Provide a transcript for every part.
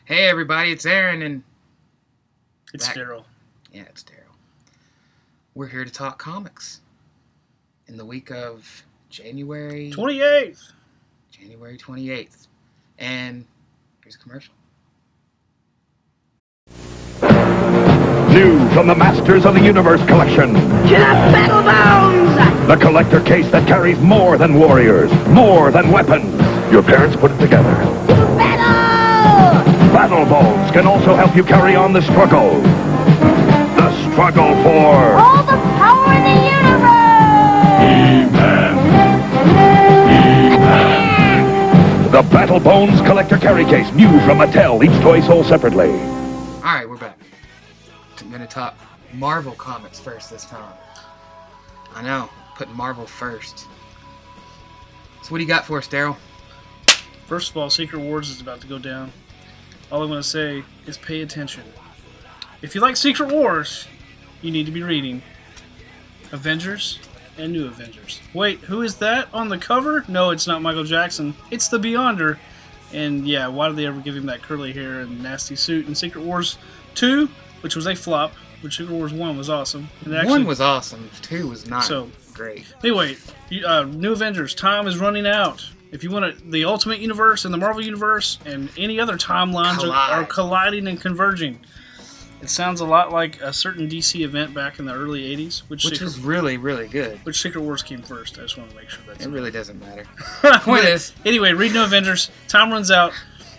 Hey everybody, it's Aaron and... It's Daryl. Yeah, it's Daryl. We're here to talk comics. In the week of January 28th. January 28th. And here's a commercial. New from the Masters of the Universe collection. To the battle bounds! The collector case that carries more than warriors, more than weapons. Your parents put it together. To battle! Battle Bones can also help you carry on the struggle. The struggle for... All the power in the universe! He-Man. He-Man. The Battle Bones collector carry case, new from Mattel, each toy sold separately. Alright, we're back. I'm going to talk Marvel comics first this time. I know, putting Marvel first. So what do you got for us, Daryl? First of all, Secret Wars is about to go down. All I'm going to say is pay attention. If you like Secret Wars, you need to be reading Avengers and New Avengers. Wait, who is that on the cover? No, it's not Michael Jackson. It's the Beyonder. And yeah, why did they ever give him that curly hair and nasty suit? In Secret Wars 2, which was a flop, which Secret Wars 1 was awesome. And actually, 1 was awesome, 2 was not great. Anyway, New Avengers, time is running out. If you want the Ultimate Universe and the Marvel Universe and any other timelines are colliding and converging. It sounds a lot like a certain DC event back in the early 80s. Which was really, really good. Which Secret Wars came first. I just want to make sure that's it. Really doesn't matter. Point is, anyway, read New Avengers. Time runs out.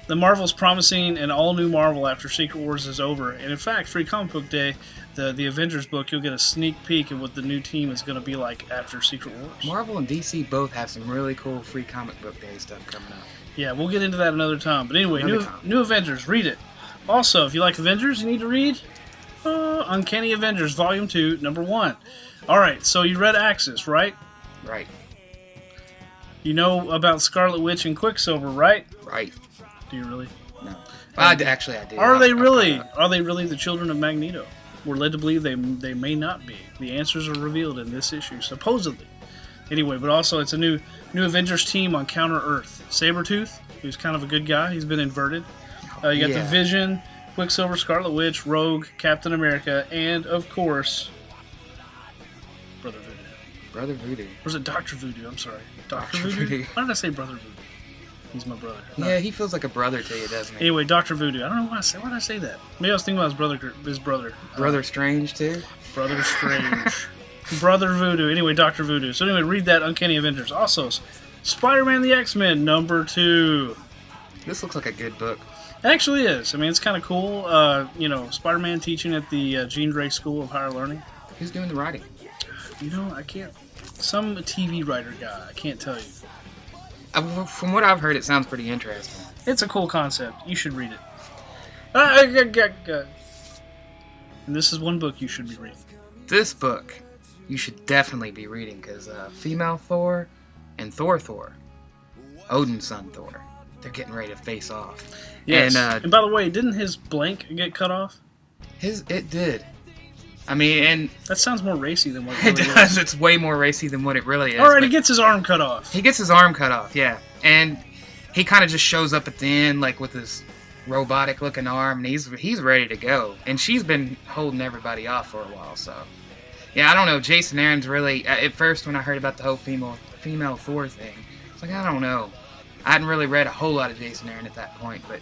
The Marvel's promising an all-new Marvel after Secret Wars is over. And in fact, Free Comic Book Day, the Avengers book, you'll get a sneak peek of what the new team is going to be like after Secret Wars. Marvel and DC both have some really cool Free Comic Book Day stuff coming up. Yeah, we'll get into that another time. But anyway, New Avengers, read it. Also, if you like Avengers, you need to read Uncanny Avengers Volume 2, Number 1. Alright, so you read Axis, right? Right. You know about Scarlet Witch and Quicksilver, right? Right. Do you really? No. Actually, I do. Are they really? Are they really the children of Magneto? We're led to believe they may not be. The answers are revealed in this issue, supposedly. Anyway, but also it's a new Avengers team on Counter-Earth. Sabretooth, who's kind of a good guy. He's been inverted. You got the Vision, Quicksilver, Scarlet Witch, Rogue, Captain America, and, of course, Brother Voodoo. Brother Voodoo. Or was it Dr. Voodoo? I'm sorry. Dr. Voodoo? Why did I say Brother Voodoo? He's my brother. Yeah, he feels like a brother to you, doesn't he? Anyway, Dr. Voodoo. I don't know why did I say that? Maybe I was thinking about his brother. Brother Strange, too? Brother Strange. Brother Voodoo. Anyway, Dr. Voodoo. So anyway, read that Uncanny Avengers. Also, Spider-Man the X-Men, number 2. This looks like a good book. It actually is. I mean, it's kind of cool. Spider-Man teaching at the Jean Grey School of Higher Learning. Who's doing the writing? I can't... Some TV writer guy. I can't tell you. From what I've heard, it sounds pretty interesting. It's a cool concept. You should read it. And this is one book you should be reading. This book you should definitely be reading because female Thor and Thor, Odin's son Thor, they're getting ready to face off. Yes. And by the way, didn't his blank get cut off? It did. I mean, and... That sounds more racy than what it really does. is. It's way more racy than what it really is. Alright, he gets his arm cut off. He gets his arm cut off, yeah. And he kind of just shows up at the end, like, with his robotic-looking arm, and he's ready to go. And she's been holding everybody off for a while, so... Yeah, I don't know. Jason Aaron's really... At first, when I heard about the whole female Thor thing, I was like, I don't know. I hadn't really read a whole lot of Jason Aaron at that point, but...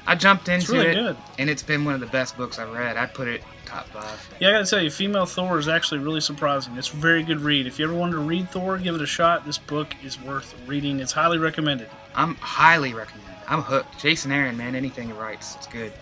I jumped into really it, good. And it's been one of the best books I've read. I'd put it top 5. Yeah, I gotta tell you, Female Thor is actually really surprising. It's a very good read. If you ever wanted to read Thor, give it a shot. This book is worth reading. It's highly recommended. I'm highly recommended. I'm hooked. Jason Aaron, man, anything he writes, it's good.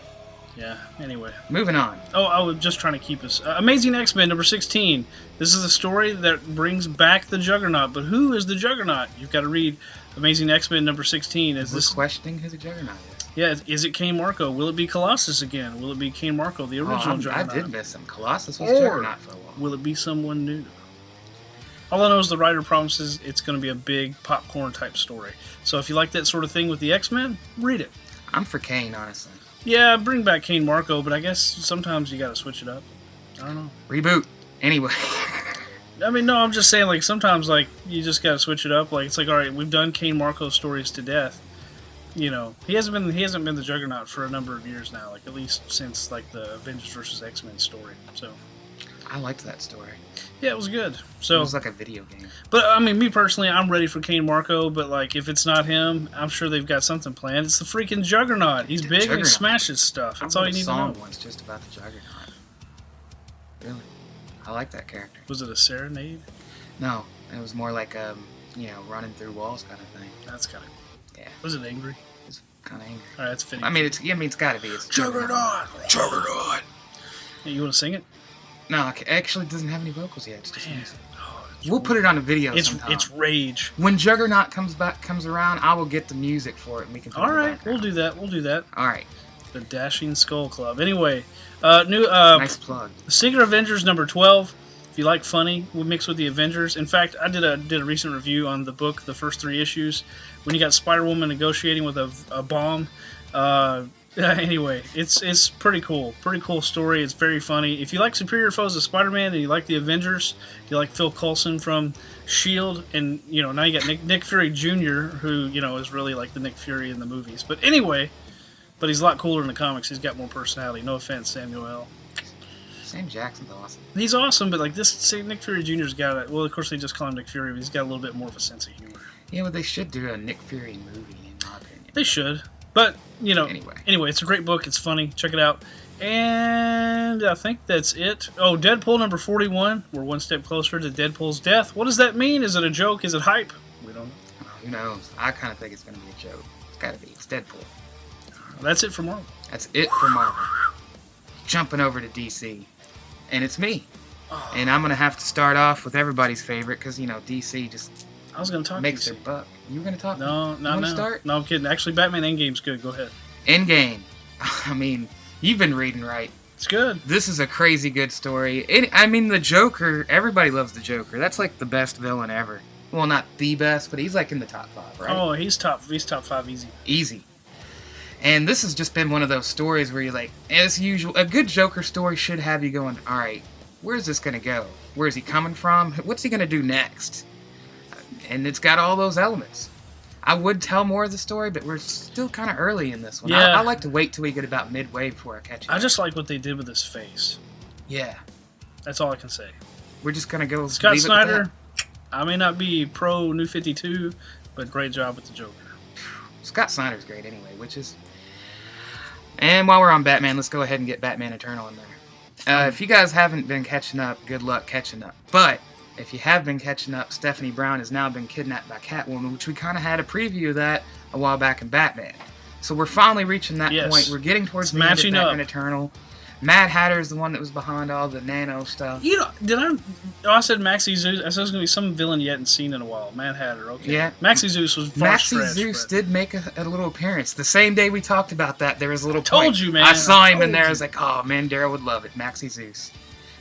Yeah, anyway. Moving on. Oh, I was just trying to keep us... Amazing X-Men, number 16. This is a story that brings back the Juggernaut. But who is the Juggernaut? You've got to read Amazing X-Men, number 16. We're questioning who the Juggernaut is. Yeah, is it Kane Marco? Will it be Colossus again? Will it be Kane Marco, the original Juggernaut? I did miss him. Colossus was Juggernaut for a while. Will it be someone new? All I know is the writer promises it's going to be a big popcorn-type story. So if you like that sort of thing with the X-Men, read it. I'm for Kane, honestly. Yeah, bring back Kane Marco, but I guess sometimes you got to switch it up. I don't know. Reboot. Anyway. I mean, no, I'm just saying, like, sometimes, like, you just got to switch it up. Like, it's like, all right, we've done Kane Marco stories to death. you know, he hasn't been the Juggernaut for a number of years now, like at least since like the Avengers versus X-Men story. So I liked that story. yeah, it was good. It So, was like a video game. but I mean, me personally, I'm ready for Kane Marco. But like, if it's not him, I'm sure they've got something planned. It's the freaking Juggernaut. He's The big and he Juggernaut. smashes stuff. That's I all wrote you a need to know. song once just about the Juggernaut. Really, I like that character. Was it a serenade? No, it was more like running through walls kind of thing. That's kind of. Yeah. Was it angry? It's kind of angry. All right, that's fitting. I mean, it's got to be. It's Juggernaut. Hey, you want to sing it? No, it actually doesn't have any vocals yet. It's just Man. music. Oh, We'll put it on a video It's sometime. it's rage. When Juggernaut comes around, I will get the music for it and we can put All it in the right, background. we'll do that. All right. The Dashing Skull Club. Anyway, new Nice plug. Secret Avengers number 12. If you like funny, we mix with the Avengers. In fact, I did a recent review on the book, the first 3 issues, when you got Spider-Woman negotiating with a bomb. Anyway, it's pretty cool. Pretty cool story. It's very funny. If you like Superior Foes of Spider-Man and you like the Avengers, you like Phil Coulson from S.H.I.E.L.D., and now you got Nick Fury Jr., who is really like the Nick Fury in the movies. But anyway, but he's a lot cooler in the comics. He's got more personality. No offense, Samuel L. Sam Jackson's awesome. He's awesome, but like this, Nick Fury Jr.'s got it. Well, of course they just call him Nick Fury, but he's got a little bit more of a sense of humor. Yeah, but they should do a Nick Fury movie, in my opinion. They should, but Anyway, it's a great book. It's funny. Check it out. And I think that's it. Oh, Deadpool number 41. We're one step closer to Deadpool's death. What does that mean? Is it a joke? Is it hype? We don't know. who knows? I kind of think it's going to be a joke. It's got to be. It's Deadpool. That's it for Marvel. That's it for Marvel. Jumping over to DC. And it's me. And I'm going to have to start off with everybody's favorite because, DC just I was going to talk makes DC. their buck. You were going to talk? No, You wanna start? No, I'm kidding. Actually, Batman Endgame's good. Go ahead. Endgame. I mean, you've been reading right. It's good. This is a crazy good story. The Joker, everybody loves the Joker. That's like the best villain ever. Well, not the best, but he's like in the top 5, right? Oh, he's top 5 easy. Easy. And this has just been one of those stories where you're like, as usual, a good Joker story should have you going, all right, where's this going to go? Where's he coming from? What's he going to do next? And it's got all those elements. I would tell more of the story, but we're still kind of early in this one. Yeah. I like to wait till we get about midway before I catch it. I just like what they did with his face. Yeah. That's all I can say. We're just going to go Scott leave it with Snyder, I may not be pro New 52, but great job with the Joker. that. Scott Snyder's great anyway, And while we're on Batman, let's go ahead and get Batman Eternal in there. If you guys haven't been catching up, good luck catching up. But if you have been catching up, Stephanie Brown has now been kidnapped by Catwoman, which we kind of had a preview of that a while back in Batman. So we're finally reaching that Yes. point. We're getting towards It's the end of matching Batman up. Eternal. Mad Hatter is the one that was behind all the nano stuff. I said Maxie Zeus. I said it was going to be some villain you hadn't seen in a while. Mad Hatter, okay. Yeah. Maxie Zeus was far Maxie stretch, Zeus but- did make a little appearance. The same day we talked about that, there was a little Told point. you, man. I saw him in Told there. I you. was like, oh, man, Daryl would love it. Maxie Zeus.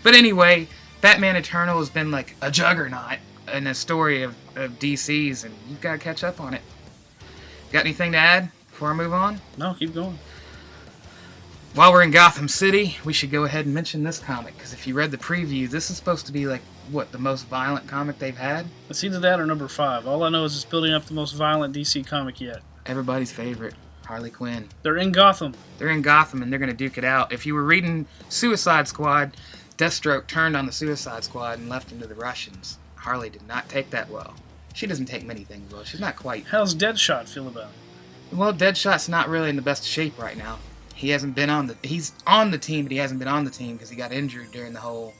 But anyway, Batman Eternal has been like a juggernaut in a story of DC's, and you've got to catch up on it. Got anything to add before I move on? No, keep going. While we're in Gotham City, we should go ahead and mention this comic, because if you read the preview, this is supposed to be like, the most violent comic they've had? It's either that or number 5. All I know is it's building up the most violent DC comic yet. Everybody's favorite, Harley Quinn. They're in Gotham. They're in Gotham, and they're going to duke it out. If you were reading Suicide Squad, Deathstroke turned on the Suicide Squad and left them to the Russians. Harley did not take that well. She doesn't take many things well. She's not quite... How's Deadshot feel about it? Well, Deadshot's not really in the best shape right now. He hasn't been on the... He's on the team, but he hasn't been on the team because he got injured during the whole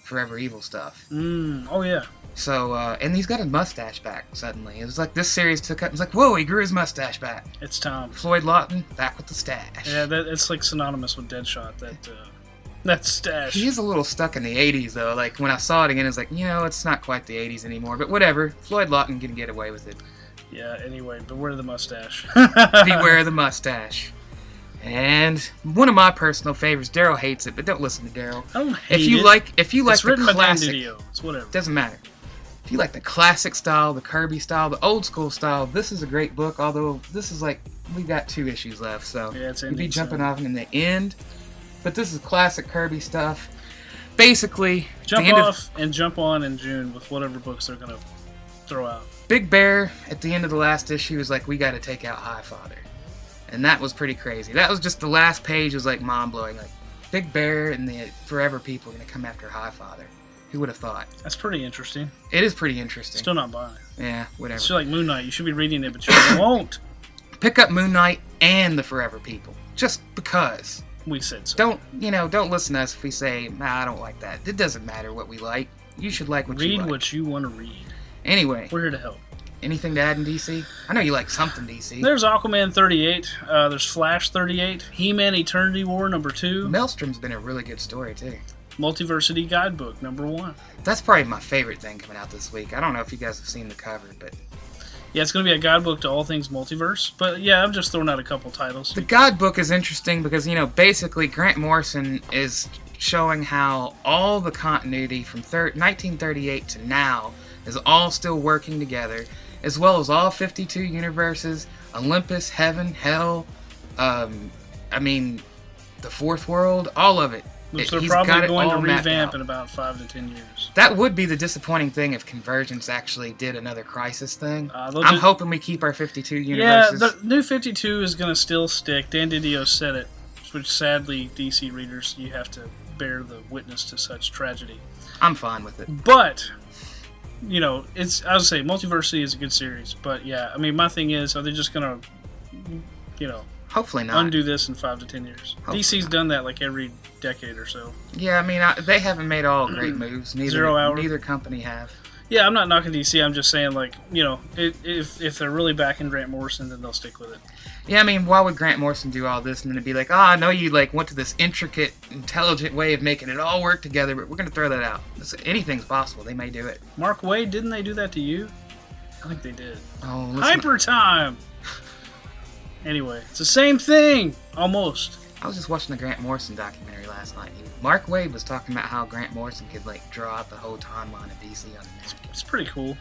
Forever Evil stuff. Oh, yeah. So, and he's got his mustache back suddenly. It was like this series took up... It was like, whoa, he grew his mustache back. It's time. Floyd Lawton, back with the stash. Yeah, it's like synonymous with Deadshot, that stash. He is a little stuck in the 80s, though. Like, when I saw it again, it's like, it's not quite the 80s anymore. But whatever. Floyd Lawton can get away with it. Yeah, anyway, beware the mustache. Beware the mustache. And one of my personal favorites, Daryl hates it, but don't listen to Daryl. I don't hate If you it. like It's the written by Dan classic, Didio. It's whatever. doesn't matter. If you like the classic style, the Kirby style, the old school style, this is a great book. Although this is like we got 2 issues left, so Yeah, it's you'd be ending jumping soon. off in the end. But this is classic Kirby stuff. Basically, Jump the end off and jump on in June with whatever books they're going to throw out. Big Bear at the end of the last issue was like, we got to take out Highfather. And that was pretty crazy. That was just the last page was like mind-blowing. Like, Big Bear and the Forever People are going to come after Highfather. Who would have thought? That's pretty interesting. It is pretty interesting. Still not buying it. Yeah, whatever. It's like Moon Knight. You should be reading it, but you won't. Pick up Moon Knight and the Forever People. Just because. We said so. Don't listen to us if we say, nah, I don't like that. It doesn't matter what we like. You should like what you like. Read what you want to read. Anyway. We're here to help. Anything to add in DC? I know you like something DC. There's Aquaman 38. There's Flash 38. He-Man Eternity War number 2. Maelstrom's been a really good story, too. Multiversity Guidebook number 1. That's probably my favorite thing coming out this week. I don't know if you guys have seen the cover, but... Yeah, it's going to be a guidebook to all things multiverse. But yeah, I'm just throwing out a couple titles. The guidebook is interesting because, basically Grant Morrison is showing how all the continuity from 1938 to now is all still working together, as well as all 52 universes, Olympus, Heaven, Hell, the Fourth World, all of it. Which they're probably going to revamp in about 5 to 10 years. That would be the disappointing thing if Convergence actually did another Crisis thing. I'm hoping we keep our 52 universes. Yeah, the new 52 is going to still stick. Dan Didio said it, which sadly, DC readers, you have to bear the witness to such tragedy. I'm fine with it. But, I would say Multiversity is a good series. But yeah, my thing is, are they just going to, hopefully not. Undo this in 5 to 10 years. Hopefully DC's not. Done that like every decade or so. Yeah, they haven't made all great moves. Neither company have. Yeah, I'm not knocking DC. I'm just saying, if they're really backing Grant Morrison, then they'll stick with it. Yeah, why would Grant Morrison do all this and then it'd be like, I know you went to this intricate, intelligent way of making it all work together, but we're going to throw that out. Anything's possible. They may do it. Mark Waid, didn't they do that to you? I think they did. Oh, Hyper Time! Anyway, it's the same thing, almost. I was just watching the Grant Morrison documentary last night. Mark Waid was talking about how Grant Morrison could draw out the whole timeline of DC on a napkin. It's pretty cool.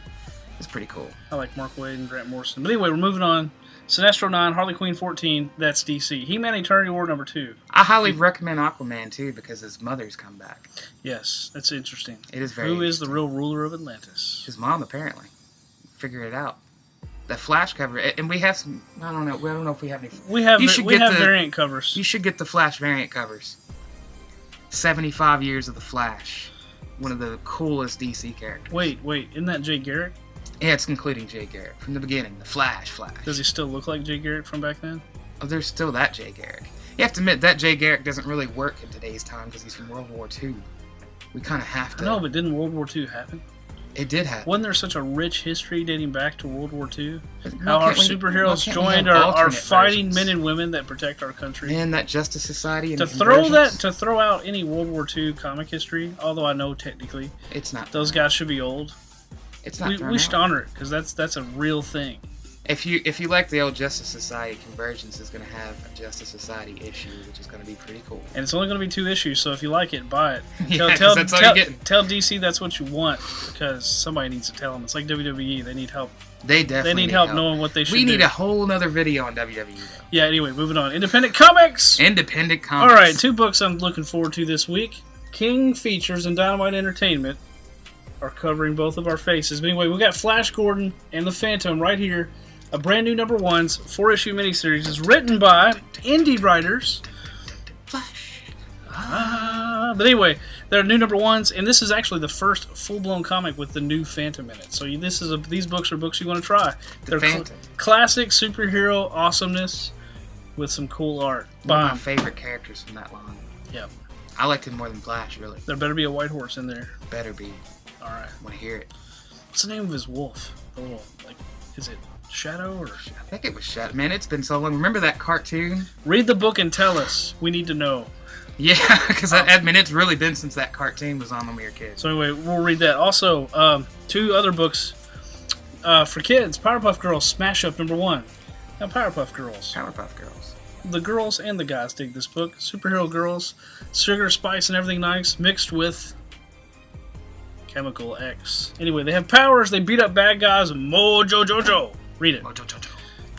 It's pretty cool. I like Mark Waid and Grant Morrison. But anyway, we're moving on. Sinestro 9, Harley Quinn 14, that's DC. He-Man Eternity War number 2. I highly recommend Aquaman too because his mother's come back. Yes, that's interesting. It is very Who is the real ruler of Atlantis? His mom, apparently. Figure it out. The Flash cover, and we have some. I don't know if we have any. We have variant covers. You should get the Flash variant covers. 75 years of the Flash, one of the coolest DC characters. Wait, isn't that Jay Garrick? Yeah, it's including Jay Garrick from the beginning. The Flash. Does he still look like Jay Garrick from back then? Oh, there's still that Jay Garrick. You have to admit that Jay Garrick doesn't really work in today's time because he's from World War II. We kind of have to. No, but didn't World War II happen? It did happen. Wasn't there such a rich history dating back to World War II? How our superheroes joined our fighting men and women that protect our country. And that Justice Society. And to throw out any World War II comic history, although I know technically it's not. Those guys should be old. It's not. We should honor it because that's a real thing. If you like the old Justice Society, Convergence is going to have a Justice Society issue, which is going to be pretty cool. And it's only going to be 2 issues, so if you like it, buy it. Tell DC that's what you want, because somebody needs to tell them. It's like WWE; they need help. They definitely need help knowing what they should do. We need a whole other video on WWE, though. Yeah. Anyway, moving on. Independent Comics. All right, 2 books I'm looking forward to this week. King Features and Dynamite Entertainment are covering both of our faces. But anyway, we got Flash Gordon and the Phantom right here. A brand new number 1's 4-issue miniseries is written by indie writers. Flash. But anyway, they're new number 1's, and this is actually the first full-blown comic with the new Phantom in it. So these books are books you want to try. They're classic superhero awesomeness with some cool art. One of my favorite characters from that line. Yep. I liked him more than Flash, really. There better be a white horse in there. Better be. All right. I want to hear it. What's the name of his wolf? The little, is it Shadow or? I think it was Shadow. Man, it's been so long. Remember that cartoon? Read the book and tell us. We need to know. Yeah, because it's really been since that cartoon was on when we were kids. So anyway, we'll read that. Also, 2 other books for kids. Powerpuff Girls Smash Up number 1. Now, Powerpuff Girls. The girls and the guys dig this book. Superhero girls, sugar, spice, and everything nice mixed with Chemical X. Anyway, they have powers. They beat up bad guys. Mojo Jojo. Read it. Mojo Jojo.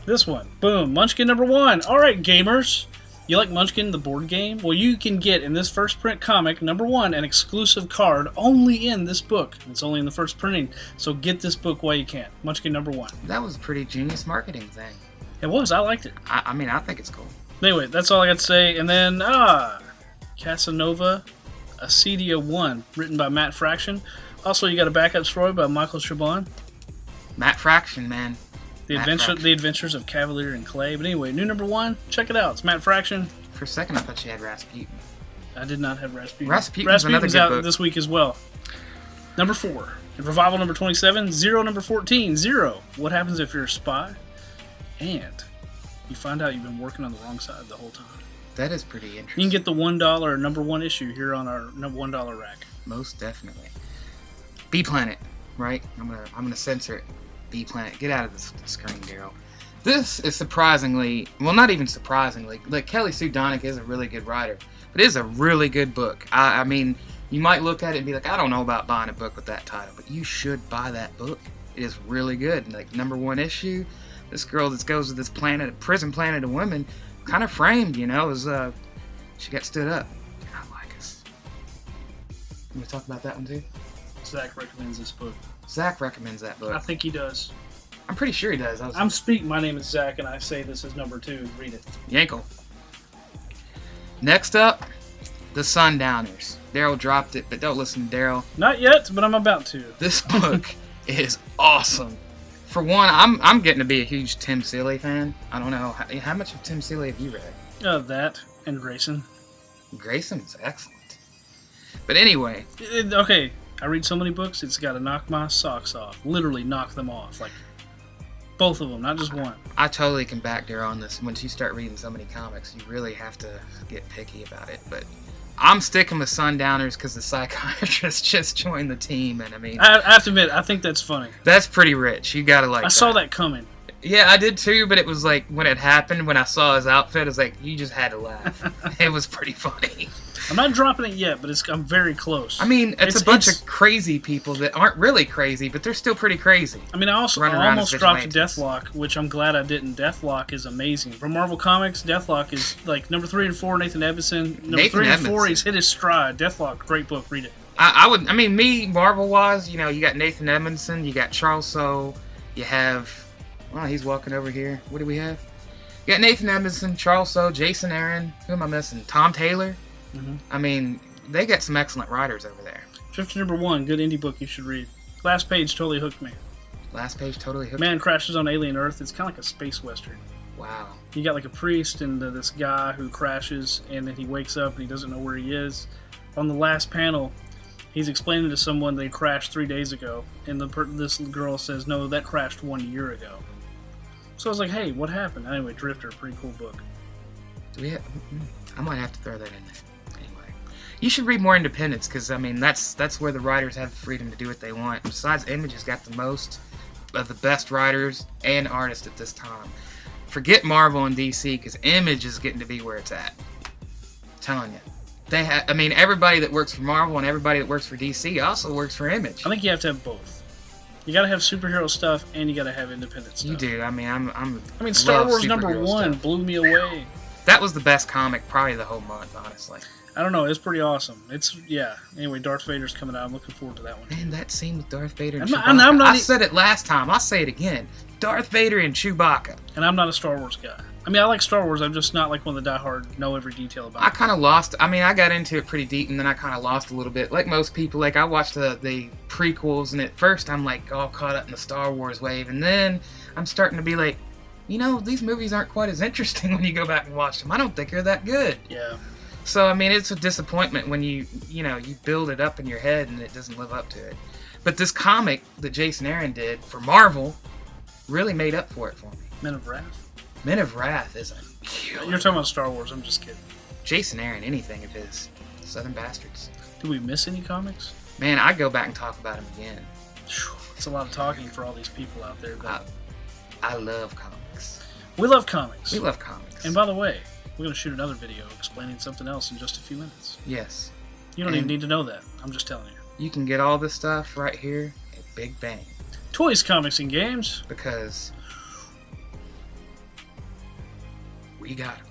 This one. Boom. Munchkin number 1. All right, gamers. You like Munchkin, the board game? Well, you can get in this first print comic, #1, an exclusive card only in this book. It's only in the first printing, so get this book while you can. Munchkin #1. That was a pretty genius marketing thing. It was. I liked it. I mean, I think it's cool. Anyway, that's all I got to say. And then, Casanova, Acedia 1, written by Matt Fraction. Also, you got a backup story by Michael Chabon. Matt Fraction, man. The Adventures of Cavalier and Clay. But anyway, new #1, check it out. It's Matt Fraction. For a second, I thought you had Rasputin. I did not have Rasputin. Rasputin's another good out book. this week as well. #4, Revival #27, Zero #14, Zero. What happens if you're a spy and you find out you've been working on the wrong side the whole time? That is pretty interesting. You can get the $1 #1 issue here on our $1 rack. Most definitely. B Planet, right? I'm gonna censor it. B Planet, get out of the screen, Daryl. This is surprisingly, well, not even surprisingly, like Kelly Sue Donnick is a really good writer, but it is a really good book. I mean, you might look at it and be like, I don't know about buying a book with that title, but you should buy that book. It is really good. Like #1 issue, this girl that goes to this planet, a prison planet of women, kind of framed, you know, as she got stood up. I like us. Can we talk about that one too? Zach recommends this book. Zach recommends that book. I think he does. I'm pretty sure he does. I'm speaking. My name is Zach, and I say this is #2. Read it. Yankel. Next up, The Sundowners. Daryl dropped it, but don't listen to Daryl. Not yet, but I'm about to. This book is awesome. For one, I'm getting to be a huge Tim Seeley fan. I don't know how much of Tim Seeley have you read? That and Grayson. Grayson's excellent. But anyway, Okay, I read so many books, it's got to knock my socks off. Literally knock them off. Like, both of them, not just one. I totally can back Daryl on this. Once you start reading so many comics, you really have to get picky about it. But I'm sticking with Sundowners because the psychiatrist just joined the team, and I mean, I have to admit, I think that's funny. that's pretty rich. You gotta like. I saw that coming. Yeah, I did too, but it was like when it happened, when I saw his outfit, it was like you just had to laugh. It was pretty funny. I'm not dropping it yet, but I'm very close. I mean, it's a bunch of crazy people that aren't really crazy, but they're still pretty crazy. I mean, I almost dropped Deathlock, which I'm glad I didn't. Deathlock is amazing. From Marvel Comics, Deathlock is like #3 and 4, Nathan Edmondson. #3 and 4, he's hit his stride. Deathlock, great book, read it. I mean, me, Marvel-wise, you know, you got Nathan Edmondson, you got Charles Soule, you have, well, he's walking over here. What do we have? You got Nathan Edmondson, Charles Soule, Jason Aaron, who am I missing? Tom Taylor. Mm-hmm. I mean, they got some excellent writers over there. Drifter #1, good indie book you should read. Last page totally hooked me. Last page totally hooked Man crashes on alien Earth. It's kind of like a space western. Wow. You got like a priest and this guy who crashes, and then he wakes up and he doesn't know where he is. On the last panel, he's explaining to someone they crashed 3 days ago, and this girl says, no, that crashed 1 year ago. So I was like, hey, what happened? Anyway, Drifter, pretty cool book. I might have to throw that in there. You should read more independents, because, I mean, that's where the writers have the freedom to do what they want. Besides, Image has got the most of the best writers and artists at this time. Forget Marvel and DC, because Image is getting to be where it's at. I'm telling you. I mean, everybody that works for Marvel and everybody that works for DC also works for Image. I think you have to have both. You gotta have superhero stuff, and you gotta have independent stuff. You do. I mean, I mean, Star Wars #1 blew me away. That was the best comic probably the whole month, honestly. I don't know. It's pretty awesome. Yeah. Anyway, Darth Vader's coming out. I'm looking forward to that one. Man, that scene with Darth Vader and Chewbacca. I said it last time. I'll say it again. Darth Vader and Chewbacca. And I'm not a Star Wars guy. I mean, I like Star Wars. I'm just not like one of the diehard, know every detail about it. I kind of lost. I mean, I got into it pretty deep, and then I kind of lost a little bit. Like most people, like I watched the prequels, and at first I'm like all caught up in the Star Wars wave, and then I'm starting to be like, you know, these movies aren't quite as interesting when you go back and watch them. I don't think they're that good. Yeah. So, I mean, it's a disappointment when you build it up in your head and it doesn't live up to it. But this comic that Jason Aaron did for Marvel really made up for it for me. Men of Wrath? Men of Wrath is a killer. You're talking about Star Wars. I'm just kidding. Jason Aaron, anything of his. Southern Bastards. Do we miss any comics? Man, I'd go back and talk about him again. It's a lot of talking for all these people out there. But I love comics. We love comics. We love comics. And by the way, we're going to shoot another video explaining something else in just a few minutes. Yes. You don't even need to know that. I'm just telling you. You can get all this stuff right here at Big Bang. Toys, comics, and games. Because we got 'em.